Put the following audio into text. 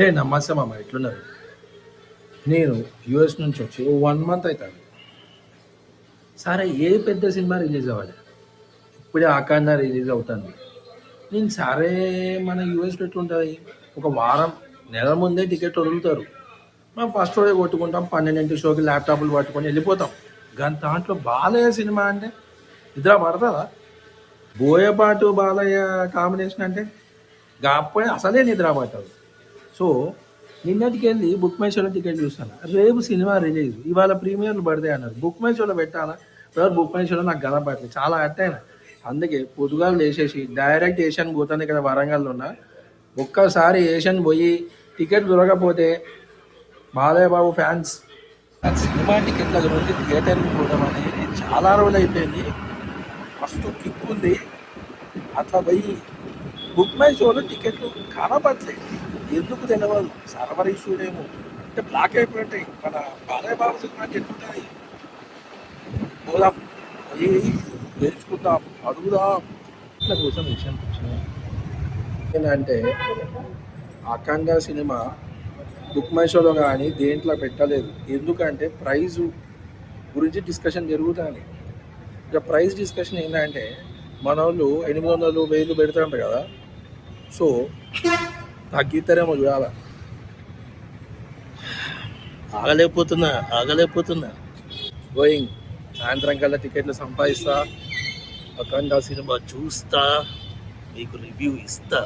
హే నమస్తే మామ, ఎట్లున్నారు? నేను యూఎస్ నుంచి వచ్చి ఓ 1 మంత్ అవుతుంది. సరే, ఏ పెద్ద సినిమా రిలీజ్ అవ్వాలి, ఇప్పుడే ఆకాండ రిలీజ్ అవుతుంది. నేను సరే, మన యూఎస్లో ఎట్లుంటుంది, ఒక వారం నెల ముందే టికెట్ వదులుతారు. మనం ఫస్ట్ రోజే కొట్టుకుంటాం, 12 షోకి ల్యాప్టాప్లు పట్టుకొని వెళ్ళిపోతాం. కానీ దాంట్లో బాలయ్య సినిమా అంటే నిద్ర పడతారా? బోయపాటు బాలయ్య కాంబినేషన్ అంటే అప్పుడే అసలే నిద్ర పట్టదు. సో నిన్నటికి వెళ్ళి బుక్ మై షోలో టికెట్ చూస్తాను. రేపు సినిమా రిలీజ్, ఇవాళ ప్రీమియర్లు పడతాయి అన్నారు. బుక్ మై షోలో పెట్టాలా? ఎవరు బుక్ మై షోలో నాకు కనపడలేదు, చాలా అట్టయినా. అందుకే పొద్దుగాలు వేసేసి డైరెక్ట్ ఏషియన్ పోతాను. ఇక్కడ వరంగల్లో ఉన్న ఒక్కసారి ఏషియన్ పోయి ticket దొరకపోతే Balayya Babu fans cinema టికెట్ల గురించి థియేటర్కి పోవడం అనేది చాలా రోజులు అయిపోయింది. మస్తు కిక్ ఉంది. అట్లా పోయి బుక్ మై షోలో టికెట్లు కనపడలేదు, ఎందుకు తెలియదు. సర్వర్ ఇష్యూడేమో, అంటే బ్లాక్ అయిపోయింటాయి. మన బాలయ్య బాబు సినిమాకి ఎట్లుంటాయి, పోదాం, పోయి నేర్చుకుందాం, అడుగుదాం. ఇట్లా కోసం విషయానికి వచ్చింది ఏంటంటే, అఖండ సినిమా బుక్ మై షోలో కానీ దేంట్లో పెట్టలేదు. ఎందుకంటే ప్రైజు గురించి డిస్కషన్ జరుగుతుంది. ఇక ప్రైస్ డిస్కషన్ ఏంటంటే, మన వాళ్ళు 800, 1000 పెడతారంట కదా. సో తగ్గిస్తారేమో చూడాల. ఆగలేకపోతున్నా. గోయింగ్, సాయంత్రం కల్లా టికెట్లు సంపాదిస్తా, అఖండ సినిమా చూస్తా, మీకు రివ్యూ ఇస్తా.